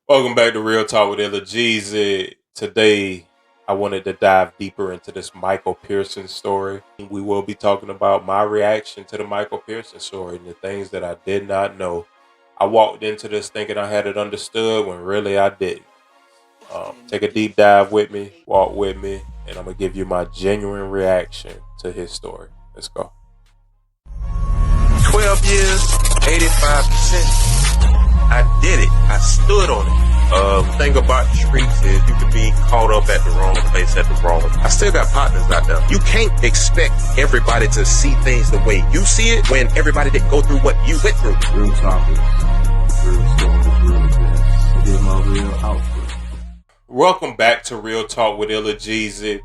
Welcome back to Real Talk with Illa Gezey. Today, I wanted to dive deeper into this Michael Pearson story. We will be talking about my reaction to the Michael Pearson story and the things that I did not know. I walked into this thinking I had it understood when really I didn't. Take a deep dive with me, walk with me, and I'm going to give you my genuine reaction to his story. Let's go. 12 years, 85%. I did it. I stood on it. Thing about the streets is you can be caught up at the wrong place at the wrong time. I still got partners out there. You can't expect everybody to see things the way you see it when everybody didn't go through what you went through. Real topics, real stories, real events. Get my real outfit. Welcome back to Real Talk with Illa Gezey.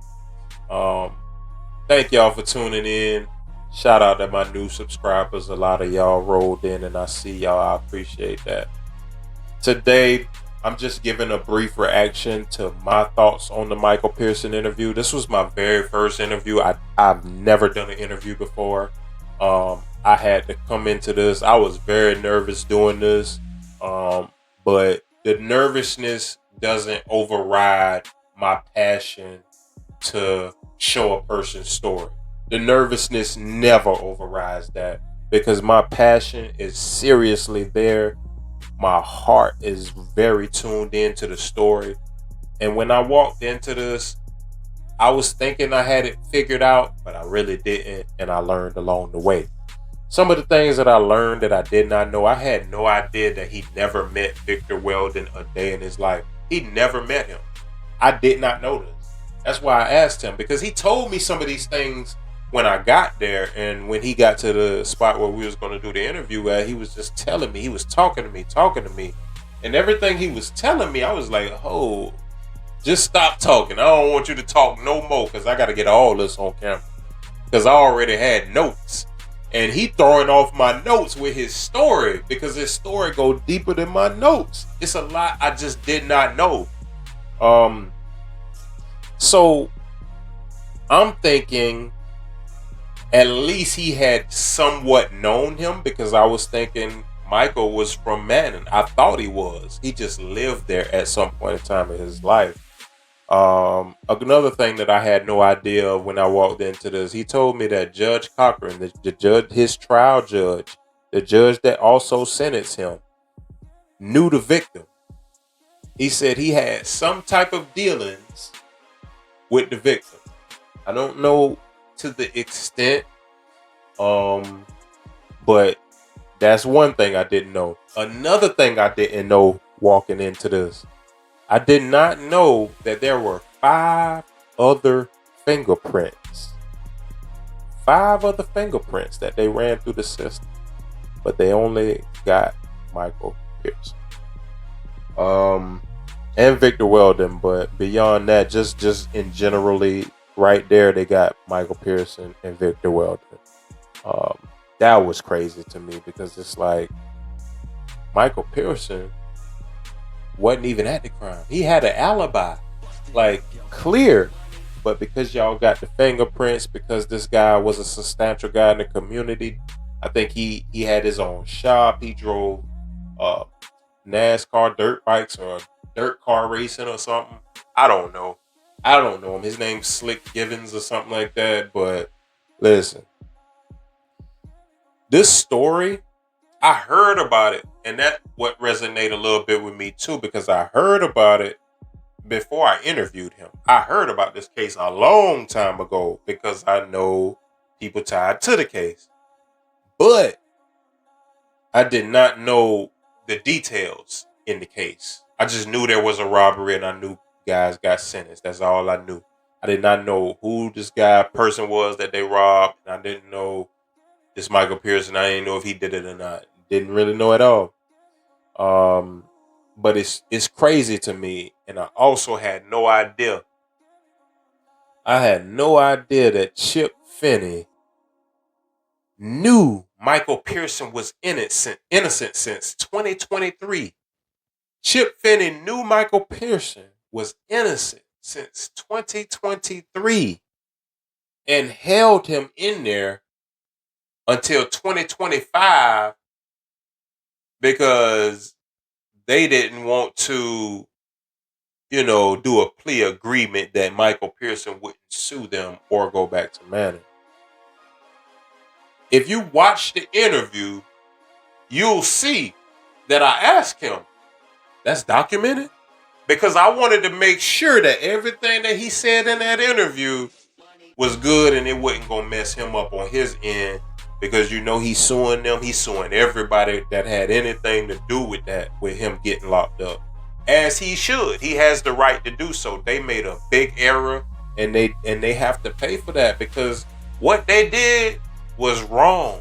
Thank y'all for tuning in. Shout out to my new subscribers. A lot of y'all rolled in and I see y'all. I appreciate that. Today, I'm just giving a brief reaction to my thoughts on the Michael Pearson interview. This was my very first interview. I've never done an interview before. I had to come into this. I was very nervous doing this. But the nervousness doesn't override my passion to show a person's story. The nervousness never overrides that because my passion is seriously there. My heart is very tuned into the story. And when I walked into this, I was thinking I had it figured out, but I really didn't. And I learned along the way. Some of the things that I learned that I did not know, I had no idea that he never met Victor Weldon a day in his life. He never met him. I did not know this. That's why I asked him, because he told me some of these things when I got there, and when he got to the spot where we was going to do the interview at, he was just telling me, he was talking to me, and everything he was telling me, I was like, oh, just stop talking. I don't want you to talk no more, because I got to get all this on camera, because I already had notes, and he throwing off my notes with his story, because his story go deeper than my notes. It's a lot I just did not know. So I'm thinking at least he had somewhat known him, because I was thinking Michael was from Manning. I thought he was. He just lived there at some point in time in his life. Another thing that I had no idea of when I walked into this, he told me that Judge Cochran, the judge, his trial judge, the judge that also sentenced him, knew the victim. He said he had some type of dealings with the victim. I don't know to the extent, but that's one thing I didn't know. Another thing I didn't know walking into this, I did not know that there were 5 other fingerprints. 5 other fingerprints that they ran through the system, but they only got Michael Pearson. And Victor Weldon, but beyond that, just in generally, right there, they got Michael Pearson and Victor Weldon. That was crazy to me, because it's like Michael Pearson wasn't even at the crime. He had an alibi, like clear, but because y'all got the fingerprints, because this guy was a substantial guy in the community, I think he had his own shop. He drove NASCAR dirt bikes or dirt car racing or something. I don't know him. His name's Slick Givens or something like that. But listen, this story, I heard about it, and that what resonated a little bit with me too, because I heard about it before I interviewed him. I heard about this case a long time ago because I know people tied to the case, but I did not know the details in the case. I just knew there was a robbery, and I knew guys got sentenced. That's all I knew. I did not know who this person was that they robbed. And I didn't know this Michael Pearson. I didn't know if he did it or not. Didn't really know at all. But it's crazy to me, and I also had no idea. I had no idea that Chip Finney knew Michael Pearson was innocent since 2023. Chip Finney knew Michael Pearson was innocent since 2023 and held him in there until 2025 because they didn't want to, do a plea agreement that Michael Pearson wouldn't sue them or go back to Manning. If you watch the interview, you'll see that I asked him. That's documented. Because I wanted to make sure that everything that he said in that interview was good and it wasn't going to mess him up on his end. Because he's suing them. He's suing everybody that had anything to do with that, with him getting locked up. As he should. He has the right to do so. They made a big error and they have to pay for that because what they did was wrong.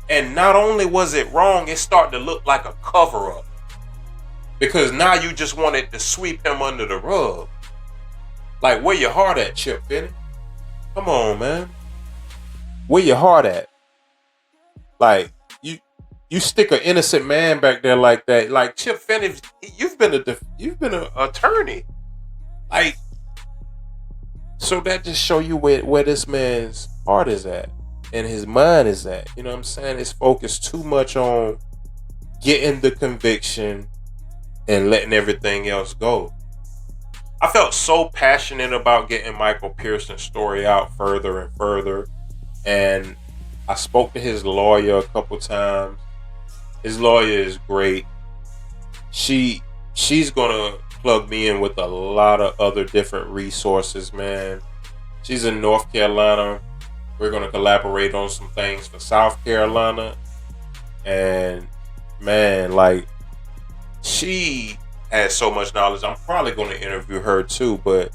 And not only was it wrong, it started to look like a cover-up. Because now you just wanted to sweep him under the rug. Like, where your heart at, Chip Finney? Come on, man. Where your heart at? Like, you stick an innocent man back there like that. Like, Chip Finney, you've been an attorney. Like, so that just show you where this man's heart is at and his mind is at. You know what I'm saying? It's focused too much on getting the conviction and letting everything else go. I felt so passionate about getting Michael Pearson's story out further and further. And I spoke to his lawyer a couple times. His lawyer is great. She's gonna plug me in with a lot of other different resources, man. She's in North Carolina. We're gonna collaborate on some things for South Carolina. And man, like, she has so much knowledge. I'm probably going to interview her too. But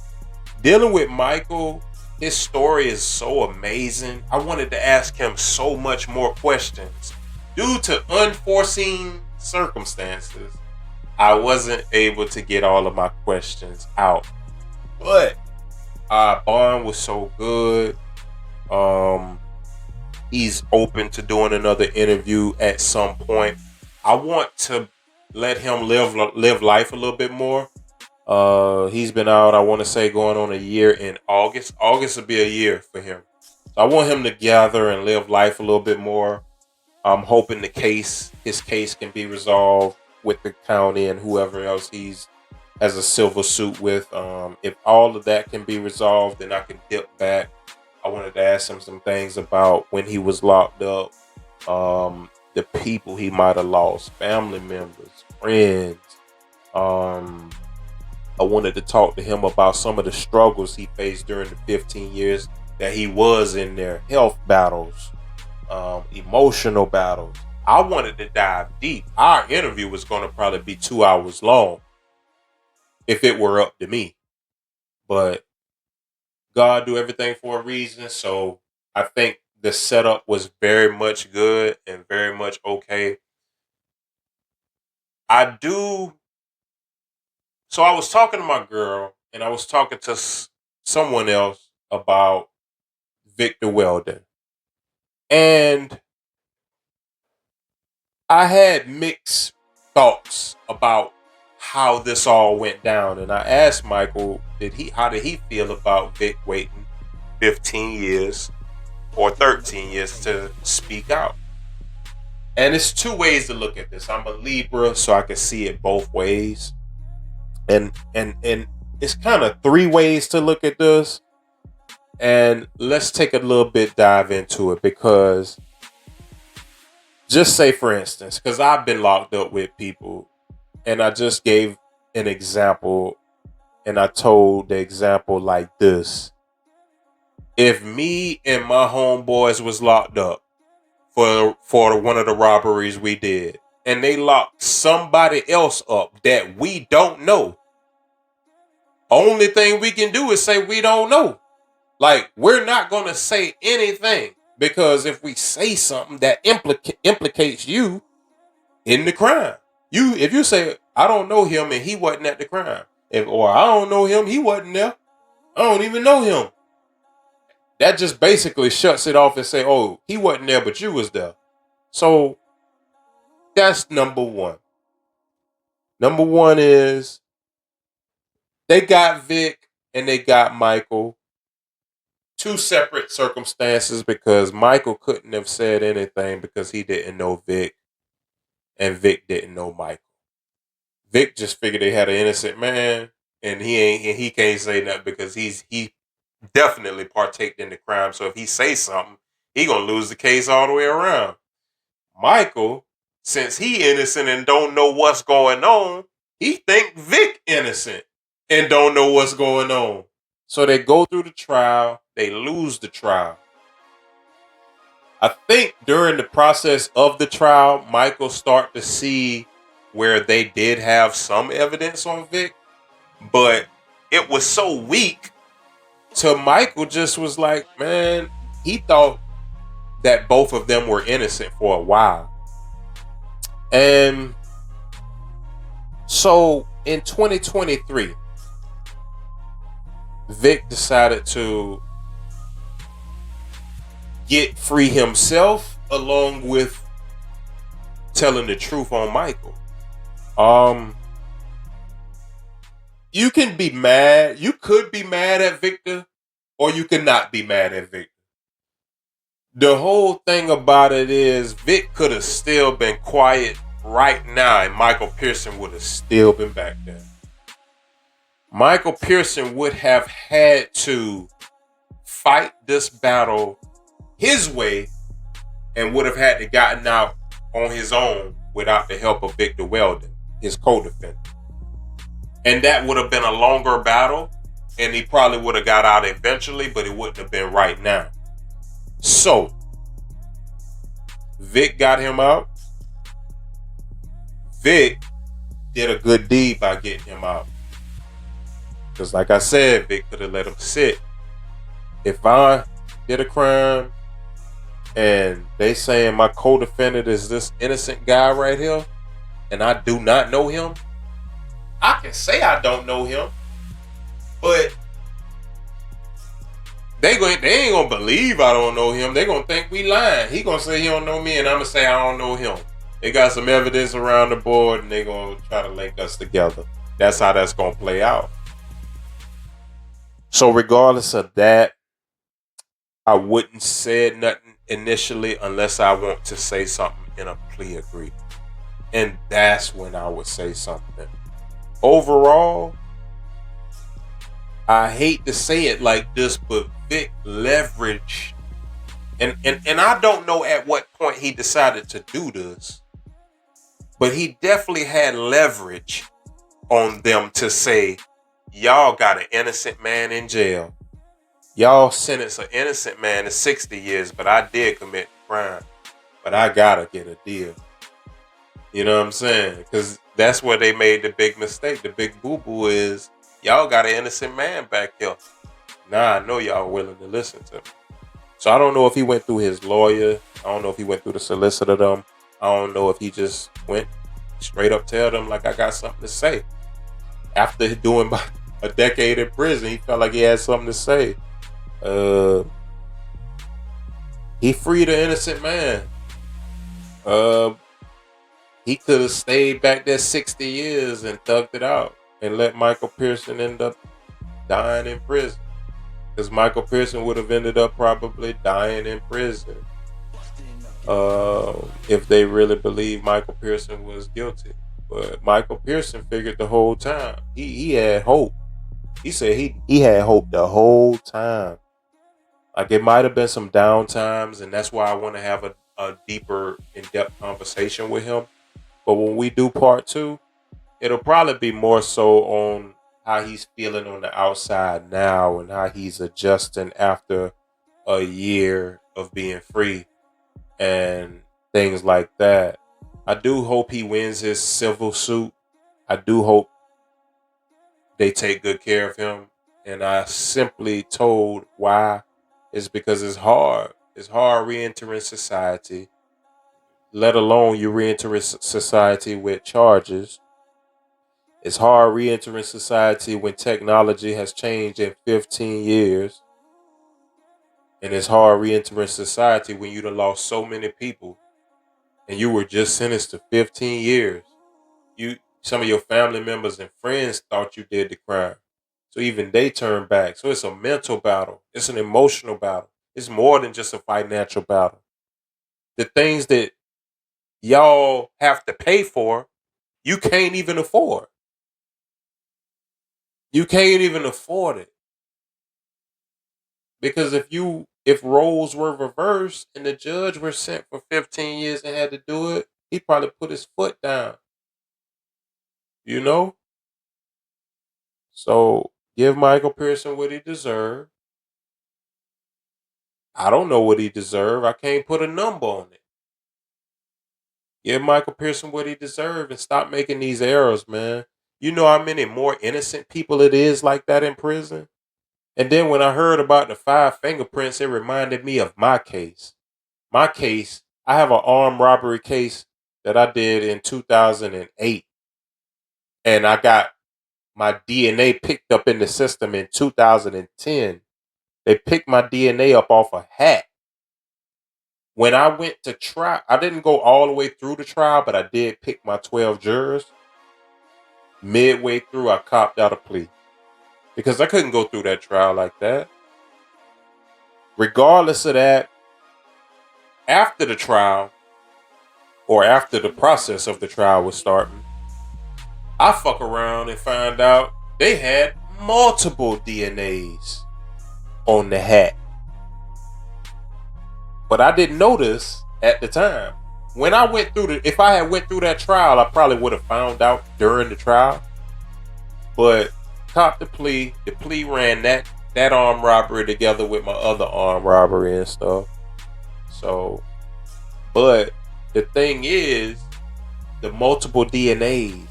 dealing with Michael, his story is so amazing. I wanted to ask him so much more questions. Due to unforeseen circumstances, I wasn't able to get all of my questions out. But our bond was so good. He's open to doing another interview at some point. I want to let him live life a little bit more. He's been out, I want to say, going on a year in August. August will be a year for him. So I want him to gather and live life a little bit more. I'm hoping his case can be resolved with the county and whoever else he's has a civil suit with. If all of that can be resolved, then I can dip back. I wanted to ask him some things about when he was locked up. The people he might have lost, family members, friends. I wanted to talk to him about some of the struggles he faced during the 15 years that he was in there. Health battles, emotional battles. I wanted to dive deep. Our interview was going to probably be 2 hours long if it were up to me. But God do everything for a reason. So I think the setup was very much good and very much okay. So I was talking to my girl and I was talking to someone else about Victor Weldon. And I had mixed thoughts about how this all went down. And I asked Michael, how did he feel about Vic waiting 15 years or 13 years to speak out? And it's two ways to look at this. I'm a Libra, so I can see it both ways. And it's kind of three ways to look at this. And let's take a little bit dive into it, because just say, for instance, because I've been locked up with people, and I just gave an example, and I told the example like this. If me and my homeboys was locked up for one of the robberies we did, and they locked somebody else up that we don't know, only thing we can do is say we don't know. Like, we're not going to say anything, because if we say something that implicates you in the crime, if you say, I don't know him and he wasn't at the crime, or I don't know him, he wasn't there, I don't even know him, that just basically shuts it off and say, oh, he wasn't there, but you was there. So that's number one. Number one is they got Vic and they got Michael. Two separate circumstances, because Michael couldn't have said anything because he didn't know Vic and Vic didn't know Michael. Vic just figured they had an innocent man, and he can't say nothing because he definitely partaked in the crime. So if he says something, he gonna lose the case all the way around. Michael, since he innocent and don't know what's going on, he think Vic innocent and don't know what's going on. So they go through the trial, they lose the trial. I think during the process of the trial, Michael start to see where they did have some evidence on Vic, but it was so weak. So Michael just was like, man, he thought that both of them were innocent for a while. And so in 2023, Vic decided to get free himself along with telling the truth on Michael. You can be mad. You could be mad at Victor, or you could not be mad at Victor. The whole thing about it is Vic could have still been quiet right now, and Michael Pearson would have still been back there. Michael Pearson would have had to fight this battle his way and would have had to gotten out on his own without the help of Victor Weldon, his co-defendant. And that would have been a longer battle, and he probably would have got out eventually, but it wouldn't have been right now. So, Vic got him out. Vic did a good deed by getting him out. Because like I said, Vic could have let him sit. If I did a crime and they saying my co-defendant is this innocent guy right here, and I do not know him, I can say I don't know him, but they ain't gonna believe I don't know him. They gonna think we lying. He gonna say he don't know me, and I'm gonna say I don't know him. They got some evidence around the board, and they gonna try to link us together. That's how that's gonna play out. So regardless of that, I wouldn't say nothing initially unless I want to say something in a plea agreement, and that's when I would say something. Overall, I hate to say it like this, but Vic leveraged, and I don't know at what point he decided to do this, but he definitely had leverage on them to say, y'all got an innocent man in jail. Y'all sentenced an innocent man to 60 years, but I did commit crime. But I gotta get a deal. You know what I'm saying? Because that's where they made the big mistake. The big boo-boo is, y'all got an innocent man back here. Now I know y'all willing to listen to me. So I don't know if he went through his lawyer. I don't know if he went through the solicitor them. I don't know if he just went straight up tell them like I got something to say. After doing about a decade in prison, he felt like he had something to say. He freed an innocent man. He could have stayed back there 60 years and thugged it out and let Michael Pearson end up dying in prison. Because Michael Pearson would have ended up probably dying in prison if they really believed Michael Pearson was guilty. But Michael Pearson figured the whole time. He had hope. He said he had hope the whole time. Like it might have been some down times, and that's why I want to have a deeper, in-depth conversation with him. But when we do part 2, it'll probably be more so on how he's feeling on the outside now and how he's adjusting after a year of being free and things like that. I do hope he wins his civil suit. I do hope they take good care of him. And I simply told why is because it's hard. It's hard re-entering society, let alone you re-entering society with charges. It's hard re-entering society when technology has changed in 15 years. And it's hard re-entering society when you done lost so many people and you were just sentenced to 15 years. Some of your family members and friends thought you did the crime. So even they turned back. So it's a mental battle. It's an emotional battle. It's more than just a financial battle. The things that y'all have to pay for, you can't even afford. You can't even afford it. Because if roles were reversed and the judge were sent for 15 years and had to do it, he probably put his foot down. You know? So give Michael Pearson what he deserved. I don't know what he deserved. I can't put a number on it. Give Michael Pearson what he deserved and stop making these errors, man. You know how many more innocent people it is like that in prison? And then when I heard about the 5 fingerprints, it reminded me of my case. My case, I have an armed robbery case that I did in 2008. And I got my DNA picked up in the system in 2010. They picked my DNA up off a hat. When I went to trial, I didn't go all the way through the trial, but I did pick my 12 jurors. Midway through, I copped out a plea because I couldn't go through that trial like that. Regardless of that, after the trial, or after the process of the trial was starting, I fuck around and find out they had multiple DNAs on the hat. But I didn't notice at the time. When I went through if I had went through that trial, I probably would have found out during the trial. But copped the plea ran that armed robbery together with my other armed robbery and stuff. So, but the thing is, the multiple DNAs.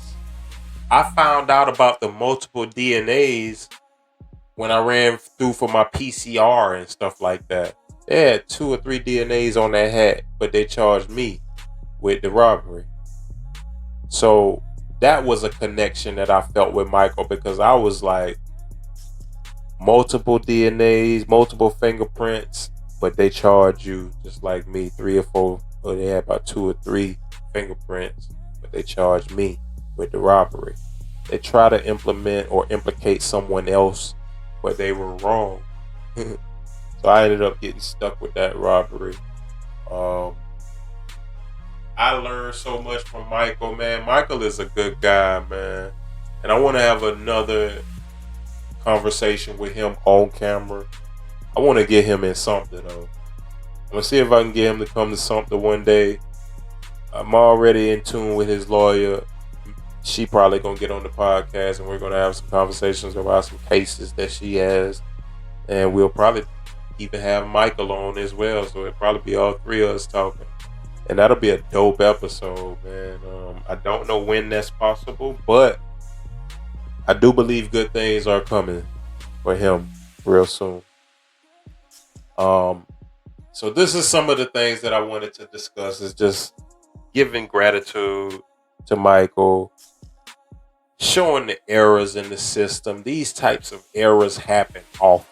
I found out about the multiple DNAs when I ran through for my PCR and stuff like that. They had 2 or 3 DNAs on that hat, but they charged me with the robbery. So that was a connection that I felt with Michael, because I was like, multiple DNAs, multiple fingerprints, but they charge you just like me, 3 or 4, or they had about 2 or 3 fingerprints, but they charged me with the robbery. They try to implement or implicate someone else, but they were wrong. So I ended up getting stuck with that robbery. I learned so much from Michael, man. Michael is a good guy, man. And I want to have another conversation with him on camera. I want to get him in something, though. I'm going to see if I can get him to come to something one day. I'm already in tune with his lawyer. She probably going to get on the podcast, and we're going to have some conversations about some cases that she has. And we'll probably even have Michael on as well. So it'll probably be all 3 of us talking. And that'll be a dope episode, man. I don't know when that's possible, but I do believe good things are coming for him real soon. So this is some of the things that I wanted to discuss, is just giving gratitude to Michael, showing the errors in the system. These types of errors happen often.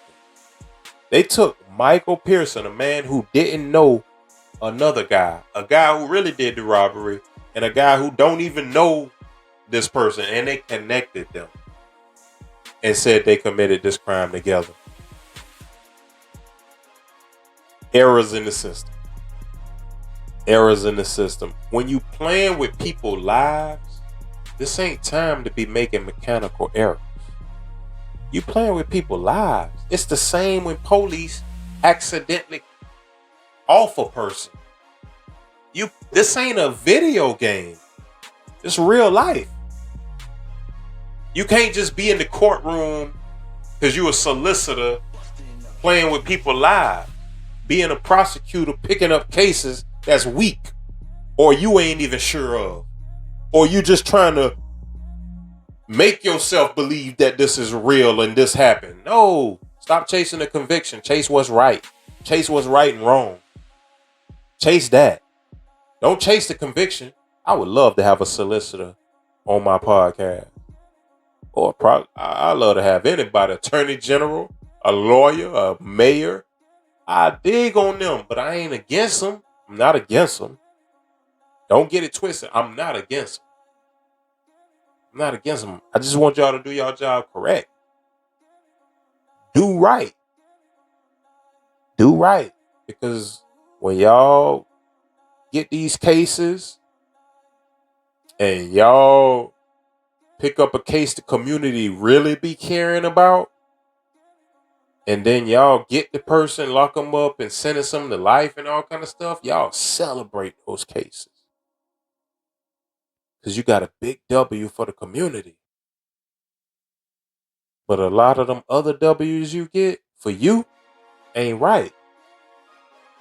They took Michael Pearson, a man who didn't know another guy, a guy who really did the robbery, and a guy who don't even know this person, and they connected them and said they committed this crime together. Errors in the system. Errors in the system. When you playing with people's lives, this ain't time to be making mechanical errors. You playing with people's lives. It's the same when police accidentally off a person. This ain't a video game. It's real life. You can't just be in the courtroom because you a solicitor playing with people's lives. Being a prosecutor picking up cases that's weak, or you ain't even sure of, or you just trying to make yourself believe that this is real and this happened. No, stop chasing the conviction. Chase what's right. Chase what's right and wrong. Chase that. Don't chase the conviction. I would love to have a solicitor on my podcast. Or I love to have anybody, attorney general, a lawyer, a mayor. I dig on them, but I ain't against them. I'm not against them. Don't get it twisted. I'm not against them. I'm not against them. I just want y'all to do y'all job correct. Do right. Do right. Because when y'all get these cases, and y'all pick up a case the community really be caring about, and then y'all get the person, lock them up, and sentence them to life and all kind of stuff, y'all celebrate those cases. Because you got a big W for the community. But a lot of them other W's you get for you ain't right.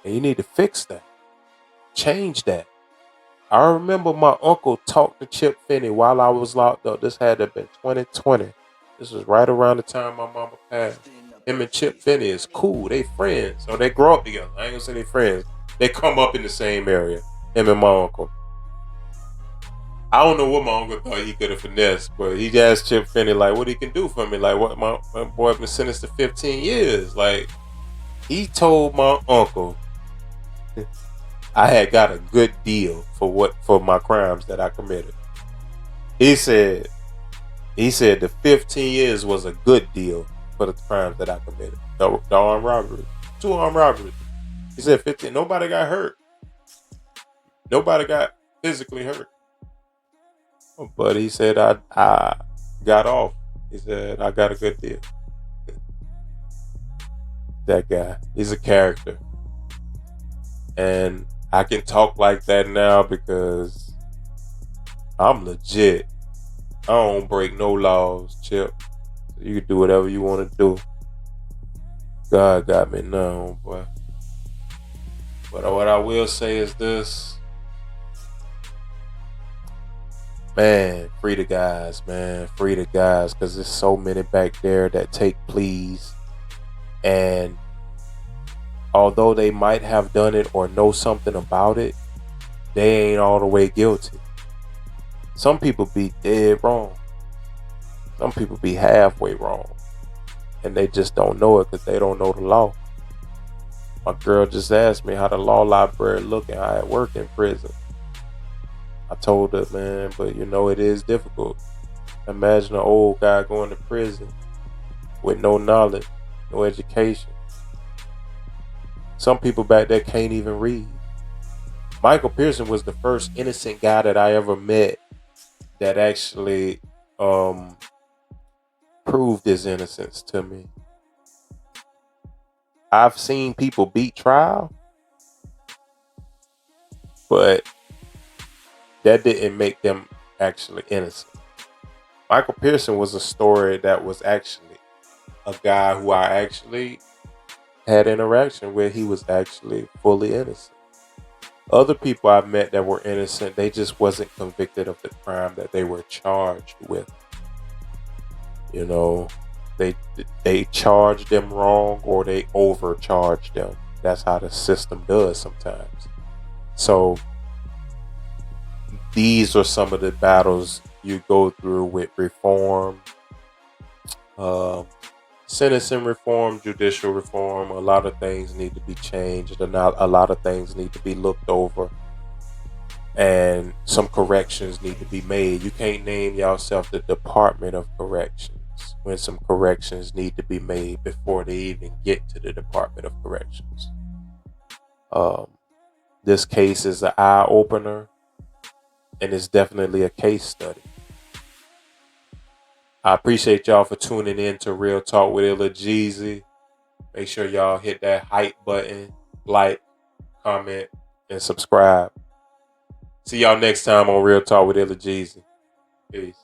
And you need to fix that. Change that. I remember my uncle talked to Chip Finney while I was locked up. This had to have been 2020. This was right around the time my mama passed. Him and Chip Finney is cool. They friends. So they grow up together. I ain't gonna say they friends. They come up in the same area. Him and my uncle. I don't know what my uncle thought he could have finessed, but he asked Chip Finney, like, what he can do for me. Like, what my boy been sentenced to 15 years. Like, he told my uncle I had got a good deal for my crimes that I committed. He said the 15 years was a good deal for the crimes that I committed. The armed robbery. 2 armed robberies. He said 15. Nobody got hurt. Nobody got physically hurt. But he said I got off. He said I got a good deal. That guy. He's a character. And I can talk like that now because I'm legit. I don't break no laws, Chip. So you can do whatever you want to do. God got me now, boy. But what I will say is this. Man, free the guys, man. Free the guys. Because there's so many back there that take pleas. And although they might have done it or know something about it, they ain't all the way guilty. Some people be dead wrong. Some people be halfway wrong. And they just don't know it because they don't know the law. My girl just asked me how the law library look and how it work in prison. I told her, man, but it is difficult. Imagine an old guy going to prison with no knowledge, no education. Some people back there can't even read. Michael Pearson was the first innocent guy that I ever met that actually proved his innocence to me. I've seen people beat trial, but that didn't make them actually innocent. Michael Pearson was a story that was actually a guy who I actually had interaction with. He was actually fully innocent. Other people I've met that were innocent, they just wasn't convicted of the crime that they were charged with. They charged them wrong or they overcharged them. That's how the system does sometimes. So these are some of the battles you go through with reform, sentencing reform, judicial reform. A lot of things need to be changed, and a lot of things need to be looked over, and some corrections need to be made. You can't name yourself the Department of Corrections when some corrections need to be made before they even get to the Department of Corrections. This case is an eye opener, and it's definitely a case study. I appreciate y'all for tuning in to Real Talk with Illa Gezey. Make sure y'all hit that hype button, like, comment, and subscribe. See y'all next time on Real Talk with Illa Gezey. Peace.